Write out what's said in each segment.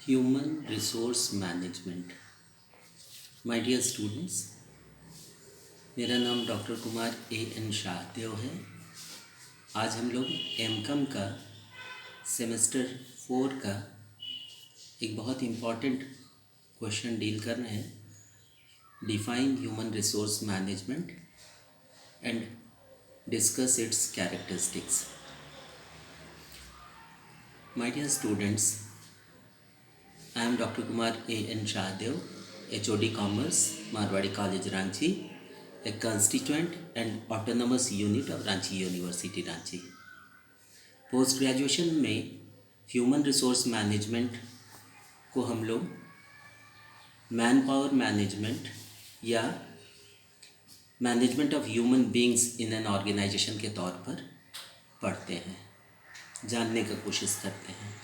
Human resource management. My dear students, मेरा नाम doctor Kumar N Shahdeo है। आज हम लोग एमकॉम का सेमेस्टर 4 का एक बहुत इम्पॉर्टेंट क्वेश्चन डील कर रहे हैं। Define human resource management and discuss its characteristics. My dear students, I am Dr. Kumar A.N. Shahdev, HOD Commerce, Marwadi College, Ranchi, a constituent and autonomous unit of Ranchi University, Ranchi. Post graduation में human resource management को हम लोग man power management या management of human beings in an organisation के तौर पर पढ़ते हैं, जानने का कोशिश करते हैं।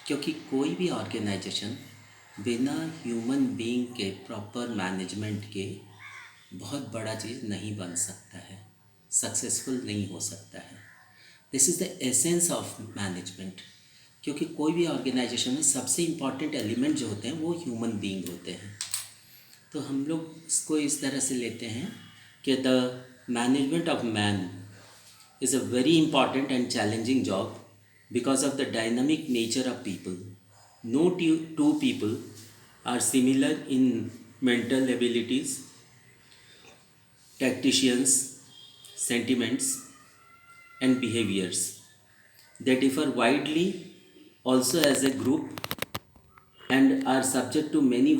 क्योंकि कोई भी ऑर्गेनाइजेशन बिना ह्यूमन बीइंग के प्रॉपर मैनेजमेंट के बहुत बड़ा चीज़ नहीं बन सकता है, सक्सेसफुल नहीं हो सकता है। This is the essence of management. क्योंकि कोई भी ऑर्गेनाइजेशन में सबसे इम्पॉर्टेंट एलिमेंट जो होते हैं वो ह्यूमन बीइंग होते हैं। तो हम लोग इसको इस तरह से लेते हैं कि the management of man is a very important and challenging job because of the dynamic nature of people. No two people are similar in mental abilities, tacticians, sentiments, and behaviors. They differ widely also as a group and are subject to many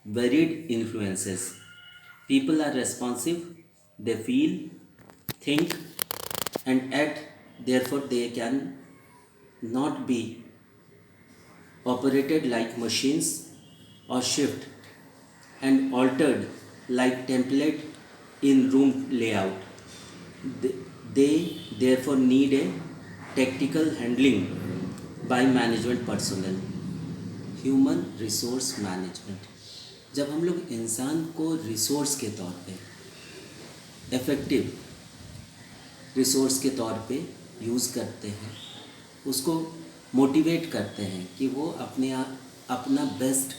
varied influences. People are responsive, they feel, think, and act. Therefore, they can not be operated like machines or shift and altered like template in room layout. They therefore need a tactical handling by management personnel. Human resource management. जब हम लोग इंसान को resource के तौर पे, effective resource के तौर पे यूज़ करते हैं, उसको मोटिवेट करते हैं कि वो अपना बेस्ट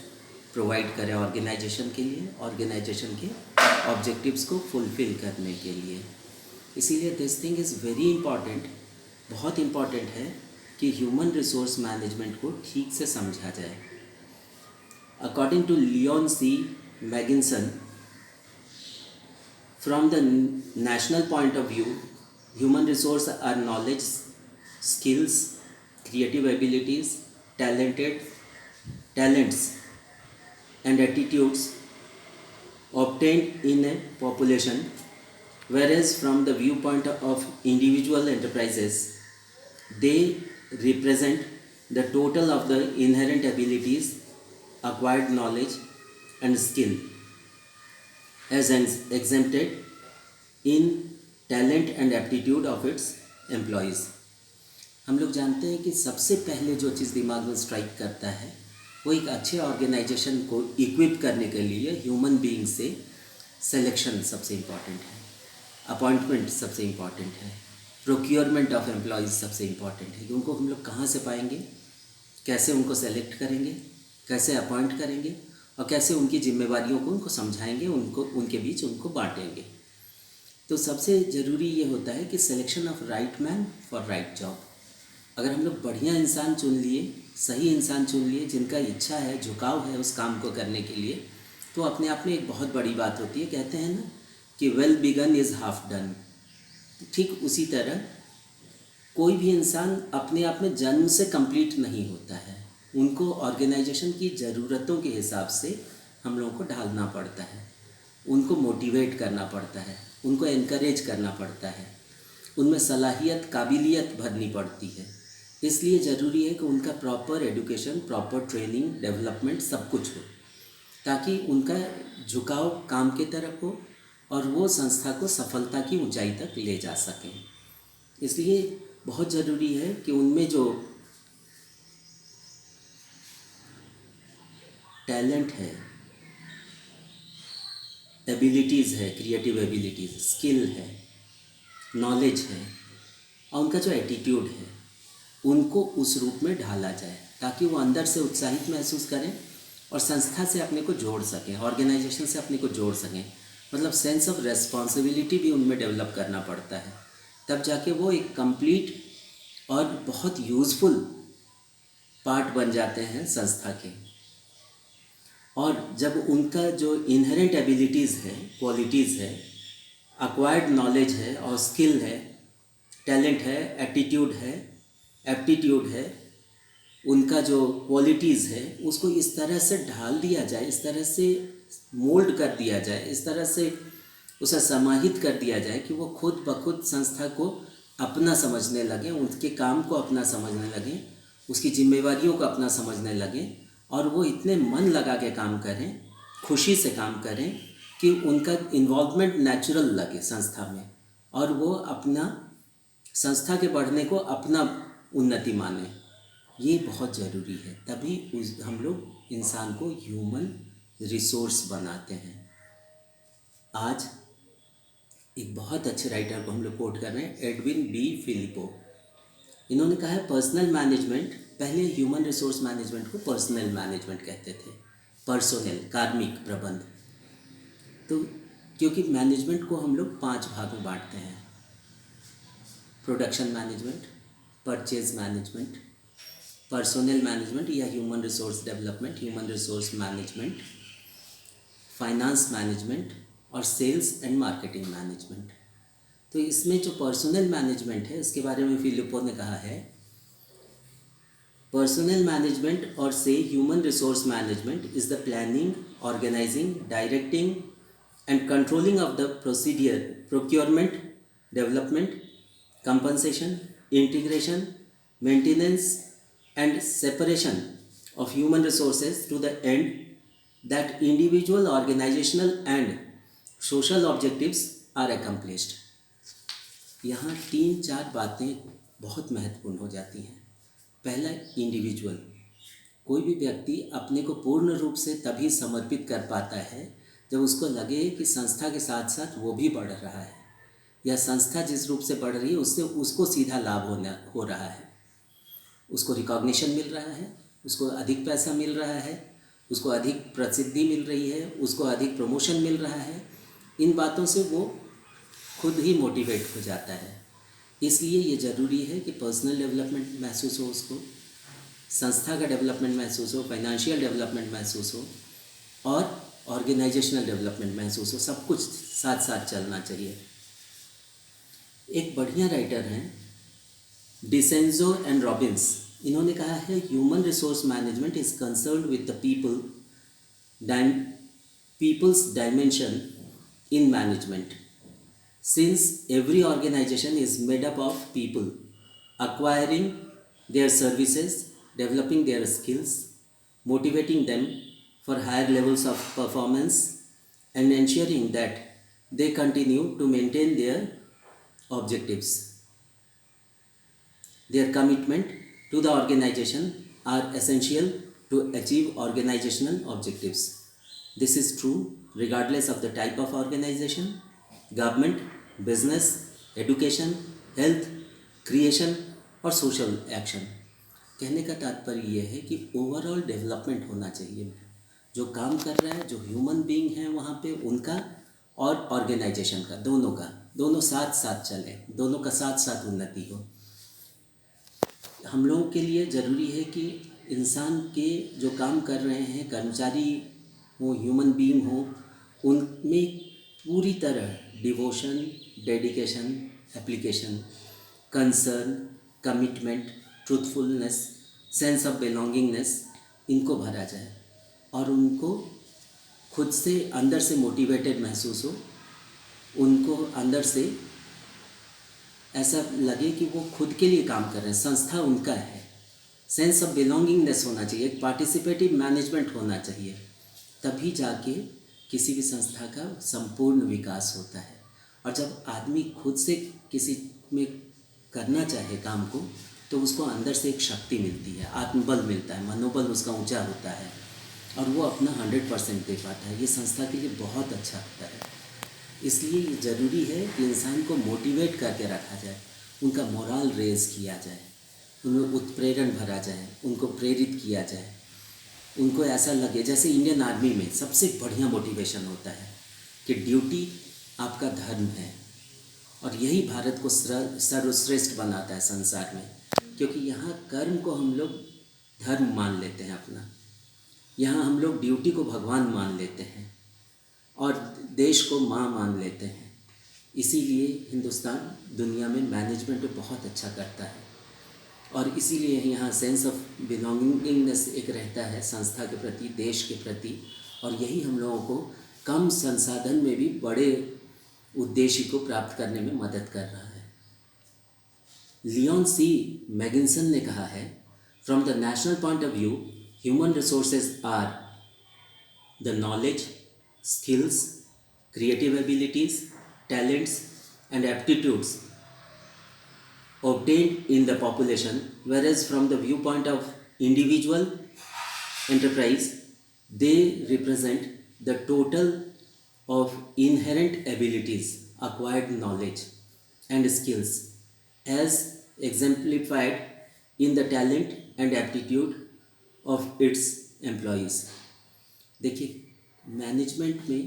प्रोवाइड करें ऑर्गेनाइजेशन के लिए, ऑर्गेनाइजेशन के ऑब्जेक्टिव्स को फुलफ़िल करने के लिए। इसीलिए this thing is very important, बहुत इम्पॉर्टेंट है कि ह्यूमन रिसोर्स मैनेजमेंट को ठीक से समझा जाए। According to Leon C Megginson, from the national point of view, human resources are knowledge, skills, creative abilities, talents and attitudes obtained in a population, whereas from the viewpoint of individual enterprises, they represent the total of the inherent abilities, acquired knowledge and skill as exempted in talent and aptitude of its employees. हम लोग जानते हैं कि सबसे पहले जो चीज़ दिमाग में स्ट्राइक करता है वो एक अच्छे ऑर्गेनाइजेशन को इक्विप करने के लिए ह्यूमन बीइंग से सिलेक्शन सबसे इम्पॉर्टेंट है, अपॉइंटमेंट सबसे इम्पॉर्टेंट है, प्रोक्योरमेंट ऑफ एम्प्लॉयज़ सबसे इम्पॉर्टेंट है कि उनको हम लोग कहाँ से पाएंगे, कैसे उनको सेलेक्ट करेंगे, कैसे अपॉइंट करेंगे और कैसे उनकी जिम्मेवारियों को उनको समझाएंगे, उनके बीच उनको बांटेंगे। तो सबसे ज़रूरी ये होता है कि selection of right man for right job. अगर हम लोग बढ़िया इंसान चुन लिए, सही इंसान चुन लिए, जिनका इच्छा है, झुकाव है उस काम को करने के लिए, तो अपने आप में एक बहुत बड़ी बात होती है। कहते हैं ना कि well begin is half done. ठीक उसी तरह कोई भी इंसान अपने आप में जन्म से कंप्लीट नहीं होता है, उनको ऑर्गेनाइजेशन की ज़रूरतों के हिसाब से हम लोगों को ढालना पड़ता है, उनको मोटिवेट करना पड़ता है, उनको एनकरेज करना पड़ता है, उनमें सलाहियत, काबिलियत भरनी पड़ती है। इसलिए ज़रूरी है कि उनका proper education, proper training, development सब कुछ हो, ताकि उनका झुकाव काम की तरफ हो और वो संस्था को सफलता की ऊंचाई तक ले जा सकें। इसलिए बहुत ज़रूरी है कि उनमें जो टैलेंट है, एबिलिटीज़ है, क्रिएटिव एबिलिटीज़, स्किल है, नॉलेज है और उनका जो एटीट्यूड है, उनको उस रूप में ढाला जाए। ताकि वो अंदर से उत्साहित महसूस करें और संस्था से अपने को जोड़ सकें, ऑर्गेनाइजेशन से अपने को जोड़ सकें। मतलब सेंस ऑफ रेस्पॉन्सिबिलिटी भी उनमें डेवलप करना पड़ता है, तब जाके वो एक कंप्लीट और बहुत यूज़फुल पार्ट बन जाते हैं संस्था के। और जब उनका जो इनहेरेंट एबिलिटीज़ है, क्वालिटीज़ है, एक्वायर्ड नॉलेज है और स्किल है, टैलेंट है, एटीट्यूड है, एप्टीट्यूड है, उनका जो क्वालिटीज़ है उसको इस तरह से ढाल दिया जाए, इस तरह से मोल्ड कर दिया जाए, इस तरह से उसे समाहित कर दिया जाए कि वो खुद ब खुद संस्था को अपना समझने लगें, उनके काम को अपना समझने लगें, उसकी जिम्मेवारियों को अपना समझने लगें और वो इतने मन लगा के काम करें, खुशी से काम करें कि उनका इन्वॉल्वमेंट नेचुरल लगे संस्था में और वो अपना संस्था के बढ़ने को अपना उन्नति माने। ये बहुत ज़रूरी है, तभी हम लोग इंसान को ह्यूमन रिसोर्स बनाते हैं। आज एक बहुत अच्छे राइटर को हम लोग कोट कर रहे हैं, एडविन बी फिलिपो। इन्होंने कहा है पर्सनल मैनेजमेंट, पहले ह्यूमन रिसोर्स मैनेजमेंट को पर्सनल मैनेजमेंट कहते थे, पर्सोनल कार्मिक प्रबंध। तो क्योंकि मैनेजमेंट को हम लोग 5 भाग में बांटते हैं, production management, purchase management, personnel management या human resource development, human resource management, finance management और सेल्स एंड मार्केटिंग मैनेजमेंट। तो इसमें जो पर्सनल मैनेजमेंट है इसके बारे में फिलिपो ने कहा है, पर्सनल मैनेजमेंट और से human resource management is the planning, organising, directing and controlling of the procedure, procurement, development, compensation, integration, maintenance and separation of human resources to the end that individual, organizational and social objectives are accomplished। यहाँ 3-4 बातें बहुत महत्वपूर्ण हो जाती हैं। पहला, individual, कोई भी व्यक्ति अपने को पूर्ण रूप से तभी समर्पित कर पाता है जब उसको लगे कि संस्था के साथ साथ वो भी बढ़ रहा है या संस्था जिस रूप से बढ़ रही है उससे उसको सीधा लाभ हो रहा है, उसको रिकॉग्निशन मिल रहा है, उसको अधिक पैसा मिल रहा है, उसको अधिक प्रसिद्धि मिल रही है, उसको अधिक प्रमोशन मिल रहा है। इन बातों से वो खुद ही मोटिवेट हो जाता है। इसलिए ये ज़रूरी है कि पर्सनल डेवलपमेंट महसूस हो, उसको संस्था का डेवलपमेंट महसूस हो, फाइनेंशियल डेवलपमेंट महसूस हो और ऑर्गेनाइजेशनल डेवलपमेंट महसूस हो, सब कुछ साथ साथ चलना चाहिए। एक बढ़िया राइटर हैं डिसेंजो एंड रॉबिन्स, इन्होंने कहा है human resource management is concerned with the people's dimension in management, since every organisation is made up of people acquiring their services, developing their skills, motivating them for higher levels of performance and ensuring that they continue to maintain their objectives. Their commitment to the organization are essential to achieve organizational objectives. This is true regardless of the type of organization, government, business, education, health, creation और social action. कहने का तात्पर्य यह है कि overall development होना चाहिए, जो काम कर रहा है, जो ह्यूमन बीइंग है वहाँ पे उनका और ऑर्गेनाइजेशन का, दोनों साथ साथ चले, दोनों का साथ साथ उन्नति हो। हम लोगों के लिए ज़रूरी है कि इंसान के जो काम कर रहे हैं, कर्मचारी हो, ह्यूमन बीइंग हो, उनमें पूरी तरह devotion, dedication, application, concern, commitment, truthfulness, sense of belongingness, इनको भरा जाए और उनको खुद से अंदर से मोटिवेटेड महसूस हो, उनको अंदर से ऐसा लगे कि वो खुद के लिए काम कर रहे हैं, संस्था उनका है। सेंस ऑफ बिलोंगिंगनेस होना चाहिए, एक पार्टिसिपेटिव मैनेजमेंट होना चाहिए, तभी जाके किसी भी संस्था का संपूर्ण विकास होता है। और जब आदमी खुद से किसी में करना चाहे काम को, तो उसको अंदर से एक शक्ति मिलती है, आत्मबल मिलता है, मनोबल उसका ऊंचा होता है और वो अपना 100% दे पाता है। ये संस्था के लिए बहुत अच्छा होता है। इसलिए ये ज़रूरी है कि इंसान को मोटिवेट करके रखा जाए, उनका मोरल रेज किया जाए, उनमें उत्प्रेरण भरा जाए, उनको प्रेरित किया जाए, उनको ऐसा लगे जैसे इंडियन आर्मी में सबसे बढ़िया मोटिवेशन होता है कि ड्यूटी आपका धर्म है, और यही भारत को सर्वश्रेष्ठ बनाता है संसार में, क्योंकि यहाँ कर्म को हम लोग धर्म मान लेते हैं अपना, यहाँ हम लोग ड्यूटी को भगवान मान लेते हैं और देश को माँ मान लेते हैं। इसीलिए हिंदुस्तान दुनिया में मैनेजमेंट में बहुत अच्छा करता है, और इसीलिए यहाँ सेंस ऑफ बिलोंगिंगनेस एक रहता है संस्था के प्रति, देश के प्रति, और यही हम लोगों को कम संसाधन में भी बड़े उद्देश्य को प्राप्त करने में मदद कर रहा है। लियोन सी मैगिन्सन ने कहा है, from the national point of view human resources are the knowledge, skills, creative abilities, talents and aptitudes obtained in the population, whereas from the viewpoint of individual enterprise, they represent the total of inherent abilities, acquired knowledge and skills as exemplified in the talent and aptitude of its employees. देखिए, management में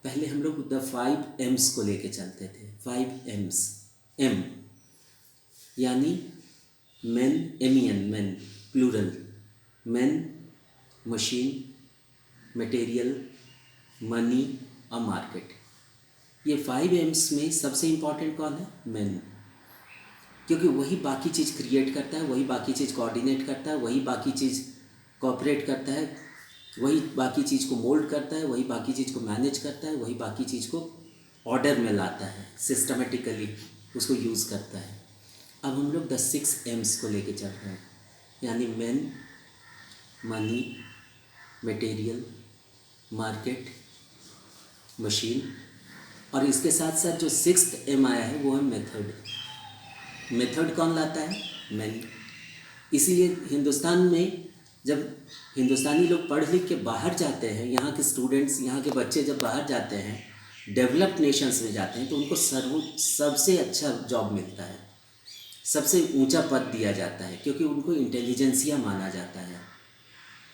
पहले हम लोग the 5 M's को लेके चलते थे। 5 M's, M यानी man, MEN, man plural, man, machine, material, money और मार्केट। ये 5 M's में सबसे इम्पॉर्टेंट कौन है? मैन, क्योंकि वही बाकी चीज़ क्रिएट करता है, वही बाकी चीज़ कोऑर्डिनेट करता है, वही बाकी चीज़ कोऑपरेट करता है, वही बाकी चीज़ को मोल्ड करता है, वही बाकी चीज़ को मैनेज करता है, वही बाकी चीज़ को ऑर्डर में लाता है, सिस्टमेटिकली उसको यूज़ करता है। अब हम लोग द 6 M's को लेके चल रहे हैं, यानी man, money, material, market, machine, और इसके साथ साथ जो 6th M आया है वो है मेथड। मेथड कौन लाता है? मैन। इसीलिए हिंदुस्तान में जब हिंदुस्तानी लोग पढ़ लिख के बाहर जाते हैं, यहाँ के स्टूडेंट्स, यहाँ के बच्चे जब बाहर जाते हैं, डेवलप्ड नेशंस में जाते हैं, तो उनको सबसे अच्छा जॉब मिलता है, सबसे ऊंचा पद दिया जाता है, क्योंकि उनको इंटेलिजेंसिया माना जाता है,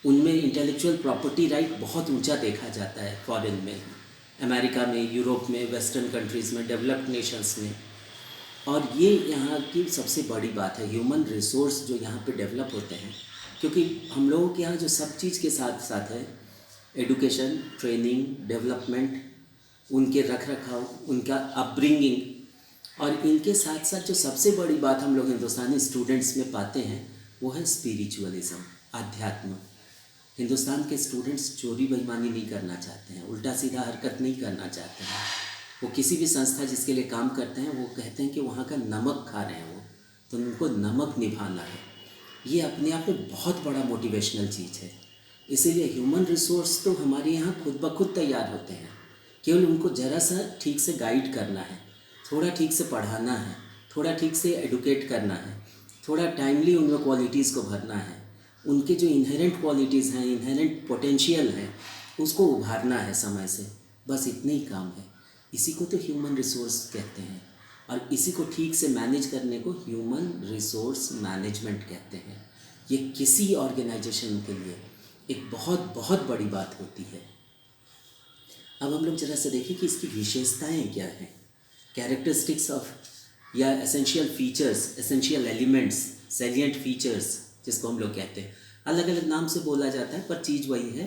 उनमें इंटेलेक्चुअल प्रॉपर्टी राइट बहुत ऊंचा देखा जाता है। फॉरेन में, अमेरिका में, यूरोप में, वेस्टर्न कंट्रीज़ में, डेवलप्ड नेशंस में। और ये यहाँ की सबसे बड़ी बात है, ह्यूमन रिसोर्स जो यहाँ पे डेवलप होते हैं, क्योंकि हम लोगों के यहाँ जो सब चीज़ के साथ साथ है, एडुकेशन, ट्रेनिंग, डेवलपमेंट, उनके रख रखाव, उनका अपब्रिंगिंग, और इनके साथ साथ जो सबसे बड़ी बात हम लोग हिंदुस्तानी स्टूडेंट्स में पाते हैं वो है स्पिरिचुअलिज्म, आध्यात्म। हिंदुस्तान के स्टूडेंट्स चोरी बेईमानी नहीं करना चाहते हैं, उल्टा सीधा हरकत नहीं करना चाहते हैं। वो किसी भी संस्था जिसके लिए काम करते हैं वो कहते हैं कि वहाँ का नमक खा रहे हैं वो, तो उनको नमक निभाना है। ये अपने आप में बहुत बड़ा मोटिवेशनल चीज़ है। इसीलिए ह्यूमन रिसोर्स तो हमारे यहाँ खुद ब खुद तैयार होते हैं, केवल उनको ज़रा सा ठीक से गाइड करना है, थोड़ा ठीक से पढ़ाना है, थोड़ा ठीक से एडुकेट करना है, थोड़ा टाइमली उनमें क्वालिटीज़ को भरना है, उनके जो इनहेरेंट क्वालिटीज़ हैं, इनहेरेंट पोटेंशियल है, उसको उभारना है समय से, बस इतने ही काम है। इसी को तो ह्यूमन रिसोर्स कहते हैं, और इसी को ठीक से मैनेज करने को ह्यूमन रिसोर्स मैनेजमेंट कहते हैं। ये किसी ऑर्गेनाइजेशन के लिए एक बहुत बहुत बड़ी बात होती है। अब हम लोग जरा सा देखें कि इसकी विशेषताएं क्या हैं, कैरेक्टरिस्टिक्स ऑफ, या essential features, essential elements, salient features जिसको हम लोग कहते हैं। अलग अलग नाम से बोला जाता है पर चीज़ वही है,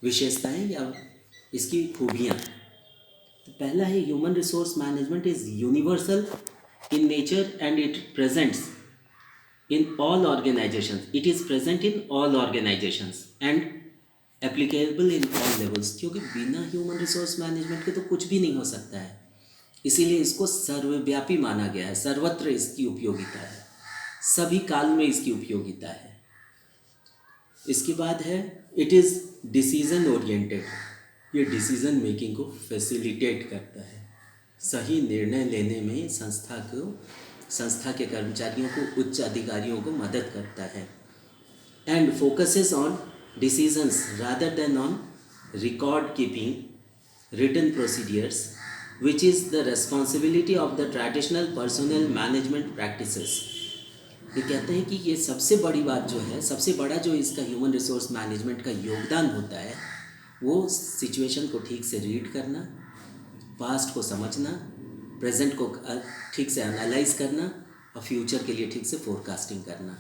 विशेषताएं या इसकी खूबियाँ। तो पहला है, human resource management is universal in nature and it presents in all organisations, it is present in all organisations and applicable in all levels. क्योंकि बिना ह्यूमन रिसोर्स मैनेजमेंट के तो कुछ भी नहीं हो सकता है, इसीलिए इसको सर्वव्यापी माना गया है, सर्वत्र इसकी उपयोगिता है, सभी काल में इसकी उपयोगिता है। इसके बाद है, इट इज़ डिसीजन ओरिएंटेड, ये डिसीजन मेकिंग को फैसिलिटेट करता है, सही निर्णय लेने में संस्था के कर्मचारियों को, उच्च अधिकारियों को मदद करता है। And focuses on decisions rather than on record keeping written procedures which is the responsibility of the traditional personnel management practices. ये कहते हैं कि ये सबसे बड़ी बात जो है, सबसे बड़ा जो इसका ह्यूमन रिसोर्स मैनेजमेंट का योगदान होता है, वो सिचुएशन को ठीक से रीड करना, पास्ट को समझना, प्रेजेंट को ठीक से एनालाइज करना और फ्यूचर के लिए ठीक से फोरकास्टिंग करना।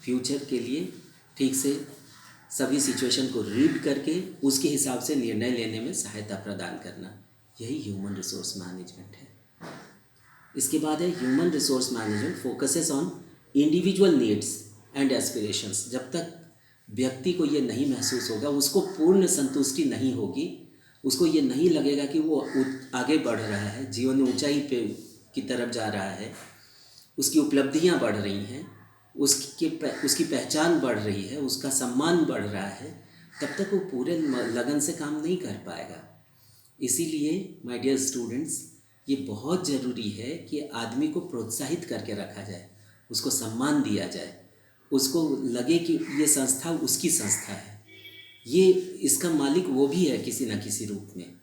फ्यूचर के लिए ठीक से सभी सिचुएशन को रीड करके उसके हिसाब से निर्णय लेने में सहायता प्रदान करना, यही ह्यूमन रिसोर्स मैनेजमेंट है। इसके बाद है human resource management focuses on individual needs and aspirations. जब तक व्यक्ति को ये नहीं महसूस होगा, उसको पूर्ण संतुष्टि नहीं होगी, उसको ये नहीं लगेगा कि वो आगे बढ़ रहा है, जीवन में ऊंचाई पे की तरफ जा रहा है, उसकी उपलब्धियां बढ़ रही हैं, उसकी पहचान बढ़ रही है, उसका सम्मान बढ़ रहा है, तब तक वो पूरे लगन से काम नहीं कर पाएगा। इसीलिए माय डियर स्टूडेंट्स, ये बहुत ज़रूरी है कि आदमी को प्रोत्साहित करके रखा जाए, उसको सम्मान दिया जाए, उसको लगे कि ये संस्था उसकी संस्था है, ये इसका मालिक वो भी है किसी न किसी रूप में,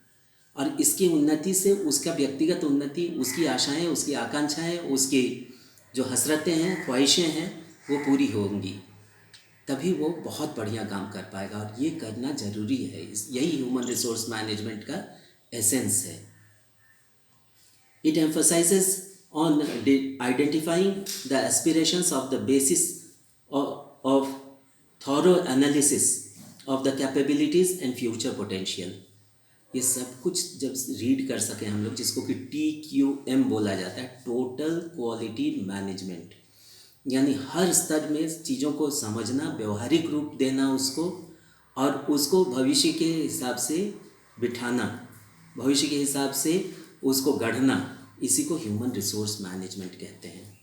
और इसकी उन्नति से उसका व्यक्तिगत उन्नति, उसकी आशाएं, उसकी आकांक्षाएं, उसकी जो हसरतें हैं, ख्वाहिशें हैं, वो पूरी होंगी, तभी वो बहुत बढ़िया काम कर पाएगा। और ये करना ज़रूरी है, यही ह्यूमन रिसोर्स मैनेजमेंट का एसेंस है। It emphasizes on identifying the aspirations of the basis of thorough analysis of the capabilities and future potential। ये सब कुछ जब रीड कर सकें हम लोग, जिसको कि TQM बोला जाता है, टोटल क्वालिटी मैनेजमेंट, यानी हर स्तर में चीज़ों को समझना, व्यवहारिक रूप देना उसको, और उसको भविष्य के हिसाब से बिठाना, भविष्य के हिसाब से उसको गढ़ना, इसी को ह्यूमन रिसोर्स मैनेजमेंट कहते हैं।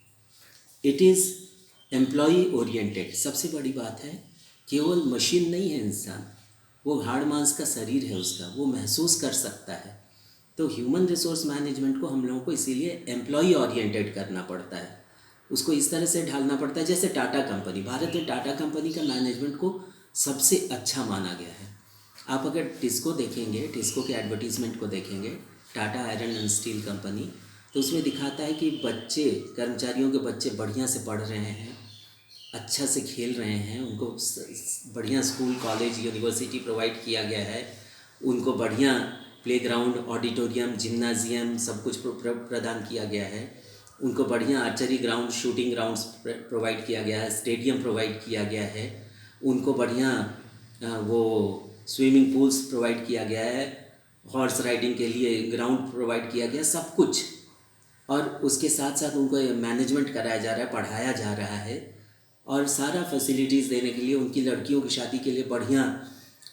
It is employee oriented. सबसे बड़ी बात है, केवल मशीन नहीं है इंसान, वो हाड़ मांस का शरीर है उसका, वो महसूस कर सकता है। तो ह्यूमन रिसोर्स मैनेजमेंट को हम लोगों को इसीलिए एम्प्लॉई ओरिएंटेड करना पड़ता है, उसको इस तरह से ढालना पड़ता है। जैसे टाटा कंपनी, भारत में टाटा कंपनी का मैनेजमेंट को सबसे अच्छा माना गया है। आप अगर टिस्को देखेंगे, टिस्को के एडवर्टीज़मेंट को देखेंगे, Tata iron and steel company, तो उसमें दिखाता है कि बच्चे, कर्मचारियों के बच्चे बढ़िया से पढ़ रहे हैं, अच्छा से खेल रहे हैं, उनको बढ़िया स्कूल, कॉलेज, यूनिवर्सिटी प्रोवाइड किया गया है, उनको बढ़िया प्लेग्राउंड, ऑडिटोरियम, जिम्नाजियम सब कुछ प्रदान किया गया है, उनको बढ़िया archery ground, shooting grounds provide किया गया है, स्टेडियम प्रोवाइड किया गया है, उनको बढ़िया वो स्विमिंग पूल्स प्रोवाइड किया गया है, हॉर्स राइडिंग के लिए ग्राउंड प्रोवाइड किया गया, सब कुछ। और उसके साथ साथ उनको मैनेजमेंट कराया जा रहा है, पढ़ाया जा रहा है, और सारा फैसिलिटीज़ देने के लिए, उनकी लड़कियों की शादी के लिए बढ़िया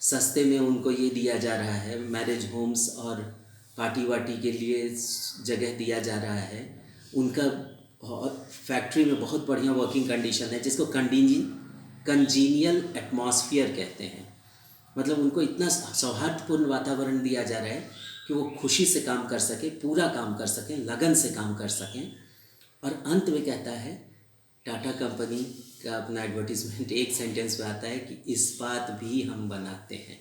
सस्ते में उनको ये दिया जा रहा है, मैरिज होम्स और पार्टी वार्टी के लिए जगह दिया जा रहा है, उनका फैक्ट्री में बहुत बढ़िया वर्किंग कंडीशन है, जिसको कंजीनियल एटमॉस्फेयर कहते हैं। मतलब उनको इतना सौहार्दपूर्ण वातावरण दिया जा रहा है कि वो खुशी से काम कर सकें, पूरा काम कर सकें, लगन से काम कर सकें। और अंत में कहता है, टाटा कंपनी का अपना एडवर्टीजमेंट एक सेंटेंस में आता है कि इस्पात भी हम बनाते हैं।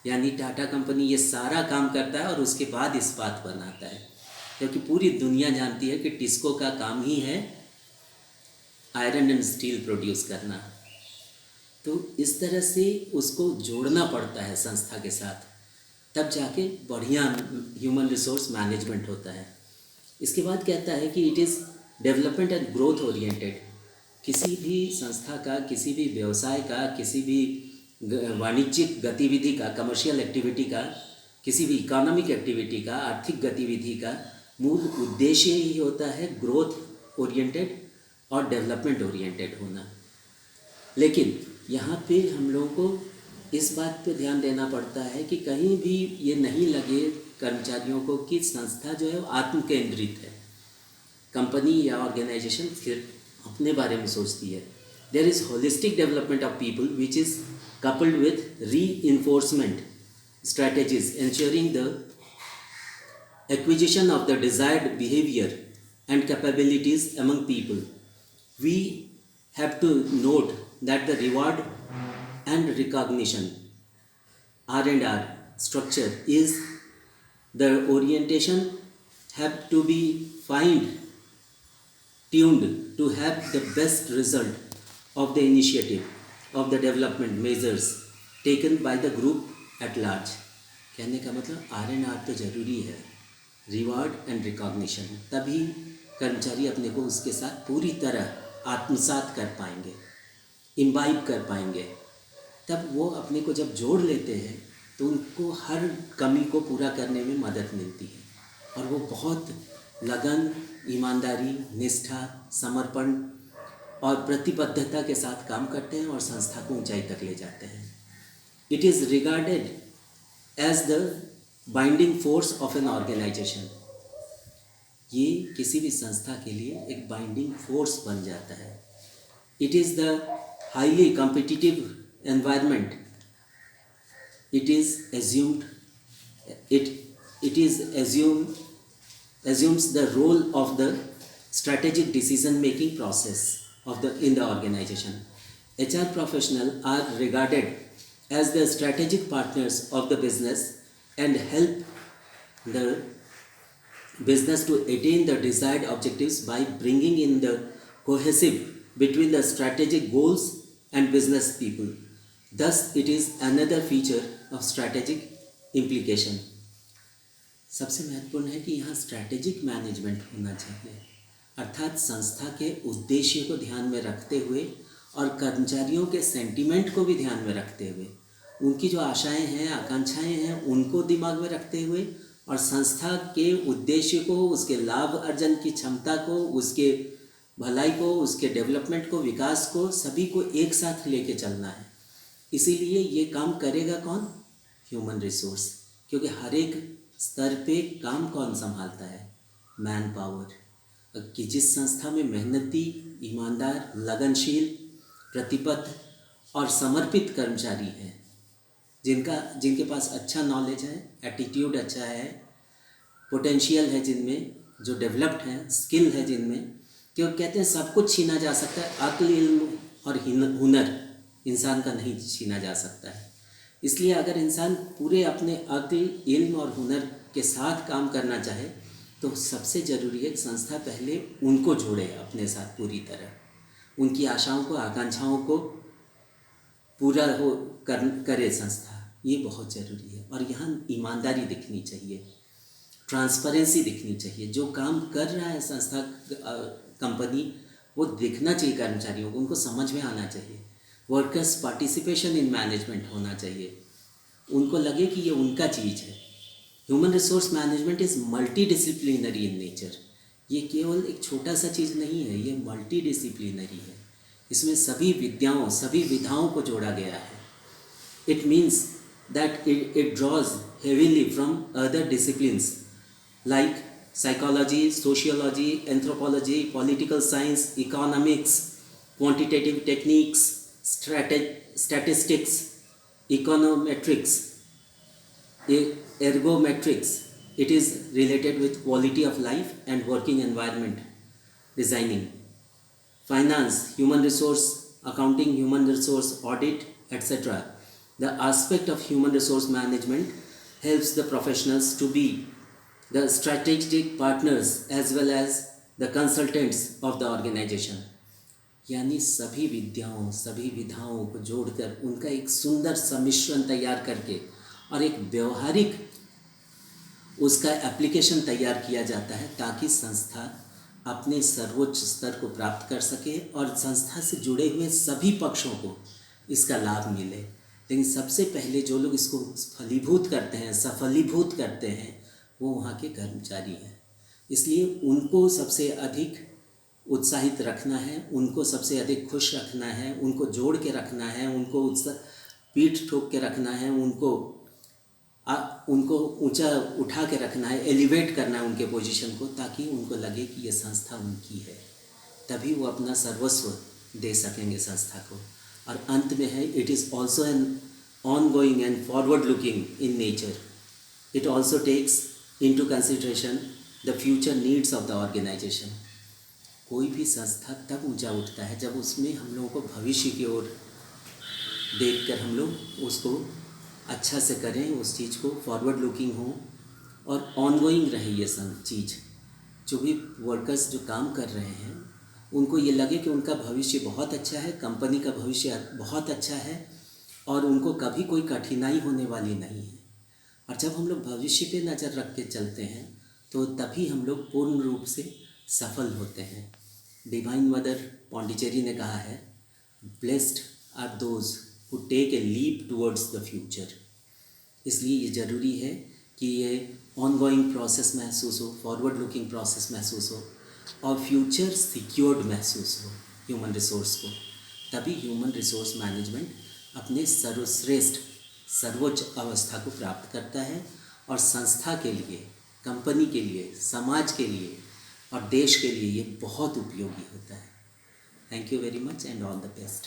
यानी टाटा कंपनी ये सारा काम करता है और उसके बाद इस्पात बनाता है, क्योंकि पूरी दुनिया जानती है कि टिस्को का काम ही है आयरन एंड स्टील प्रोड्यूस करना। तो इस तरह से उसको जोड़ना पड़ता है संस्था के साथ, तब जाके बढ़िया ह्यूमन रिसोर्स मैनेजमेंट होता है। इसके बाद कहता है कि it is development and growth oriented. किसी भी संस्था का, किसी भी व्यवसाय का, किसी भी वाणिज्यिक गतिविधि का, कमर्शियल एक्टिविटी का, किसी भी इकोनॉमिक एक्टिविटी का, आर्थिक गतिविधि का मूल उद्देश्य ही होता है ग्रोथ ओरिएंटेड और डेवलपमेंट ओरिएंटेड होना। लेकिन यहाँ पे हम लोगों को इस बात पे ध्यान देना पड़ता है कि कहीं भी ये नहीं लगे कर्मचारियों को कि संस्था जो है वो आत्म केंद्रित है, कंपनी या ऑर्गेनाइजेशन सिर्फ अपने बारे में सोचती है। There is holistic development of people which is coupled with reinforcement strategies ensuring the acquisition of the desired behavior and capabilities among people. We have to note that the reward and recognition R&R structure is the orientation have to be find tuned to have the best result of the initiative of the development measures taken by the group at large. कहने का मतलब R&R तो ज़रूरी है, reward and recognition, तभी कर्मचारी अपने को उसके साथ पूरी तरह आत्मसात कर पाएंगे, इम्बाइब कर पाएंगे। तब वो अपने को जब जोड़ लेते हैं तो उनको हर कमी को पूरा करने में मदद मिलती है और वो बहुत लगन, ईमानदारी, निष्ठा, समर्पण और प्रतिबद्धता के साथ काम करते हैं और संस्था को ऊंचाई तक ले जाते हैं। It is regarded as the binding force of an organisation. ये किसी भी संस्था के लिए एक बाइंडिंग फोर्स बन जाता है। It is the highly competitive environment, it assumes the role of the strategic decision making process in the organization. HR professionals are regarded as the strategic partners of the business and help the business to attain the desired objectives by bringing in the cohesive between the strategic goals and business people. Thus, it is another feature of strategic implication. सबसे महत्वपूर्ण है कि यहाँ strategic management होना चाहिए, अर्थात संस्था के उद्देश्य को ध्यान में रखते हुए और कर्मचारियों के सेंटीमेंट को भी ध्यान में रखते हुए, उनकी जो आशाएं हैं, आकांक्षाएं हैं, उनको दिमाग में रखते हुए और संस्था के उद्देश्य को, उसके लाभ अर्जन की क्षमता को, उसके भलाई को, उसके डेवलपमेंट को, विकास को, सभी को एक साथ लेके चलना है। इसीलिए ये काम करेगा कौन? ह्यूमन रिसोर्स, क्योंकि हर एक स्तर पे काम कौन संभालता है? Man power. कि जिस संस्था में मेहनती, ईमानदार, लगनशील, प्रतिबद्ध और समर्पित कर्मचारी हैं, जिनके पास अच्छा नॉलेज है, एटीट्यूड अच्छा है, पोटेंशियल है जिनमें, जो डेवलप्ड हैं, स्किल है जिनमें, क्यों कहते हैं सब कुछ छीना जा सकता है, अक्ल, इल्म और हुनर इंसान का नहीं छीना जा सकता है। इसलिए अगर इंसान पूरे अपने अक्ल, इल्म और हुनर के साथ काम करना चाहे तो सबसे ज़रूरी है संस्था पहले उनको जोड़े अपने साथ पूरी तरह, उनकी आशाओं को, आकांक्षाओं को पूरा करे संस्था। ये बहुत ज़रूरी है। और यहाँ ईमानदारी दिखनी चाहिए, ट्रांसपेरेंसी दिखनी चाहिए। जो काम कर रहा है संस्था, कंपनी, वो दिखना चाहिए कर्मचारियों को, उनको समझ में आना चाहिए। वर्कर्स पार्टिसिपेशन इन मैनेजमेंट होना चाहिए, उनको लगे कि ये उनका चीज़ है। Human resource management is multi disciplinary in nature. ये केवल एक छोटा सा चीज़ नहीं है, ये मल्टी डिसिप्लिनरी है। इसमें सभी विद्याओं, सभी विधाओं को जोड़ा गया है। It means that it draws heavily from other disciplines like psychology, sociology, anthropology, political science, economics, quantitative techniques, statistics, econometrics, ergometrics. It is related with quality of life and working environment designing, finance, human resource accounting, human resource audit, etc. The aspect of human resource management helps the professionals to be the strategic partners as well as the consultants of the organization. यानी सभी विद्याओं, सभी विधाओं को जोड़कर उनका एक सुंदर सम्मिश्रण तैयार करके और एक व्यवहारिक उसका एप्लीकेशन तैयार किया जाता है ताकि संस्था अपने सर्वोच्च स्तर को प्राप्त कर सके और संस्था से जुड़े हुए सभी पक्षों को इसका लाभ मिले। लेकिन सबसे पहले जो लोग इसको फलीभूत करते हैं, सफलीभूत करते हैं, वो वहाँ के कर्मचारी हैं। इसलिए उनको सबसे अधिक उत्साहित रखना है, उनको सबसे अधिक खुश रखना है, उनको जोड़ के रखना है, उनको पीठ ठोक के रखना है, उनको ऊंचा उठा के रखना है, एलिवेट करना है उनके पोजीशन को, ताकि उनको लगे कि ये संस्था उनकी है। तभी वो अपना सर्वस्व दे सकेंगे संस्था को। और अंत में है, it is also an ongoing and forward looking in nature. It also takes into consideration the future needs of the organization. कोई भी संस्था तब ऊंचा उठता है जब उसमें हम लोगों को भविष्य की ओर देखकर हम लोग उसको अच्छा से करें, उस चीज़ को फॉरवर्ड लुकिंग हो और ऑनगोइंग रहे ये सब चीज़। जो भी वर्कर्स जो काम कर रहे हैं उनको ये लगे कि उनका भविष्य बहुत अच्छा है, कंपनी का भविष्य बहुत अच्छा है और उनको कभी कोई कठिनाई होने वाली नहीं है। और जब हम लोग भविष्य पे नज़र रख के चलते हैं तो तभी हम लोग पूर्ण रूप से सफल होते हैं। डिवाइन मदर पौंडीचेरी ने कहा है, blessed are those who take a leap towards the future. इसलिए ये ज़रूरी है कि ये ऑनगोइंग प्रोसेस महसूस हो, फॉरवर्ड लुकिंग प्रोसेस महसूस हो और फ्यूचर सिक्योर्ड महसूस हो ह्यूमन रिसोर्स को। तभी ह्यूमन रिसोर्स मैनेजमेंट अपने सर्वश्रेष्ठ सर्वोच्च अवस्था को प्राप्त करता है और संस्था के लिए, कंपनी के लिए, समाज के लिए और देश के लिए ये बहुत उपयोगी होता है। Thank you very much and all the best.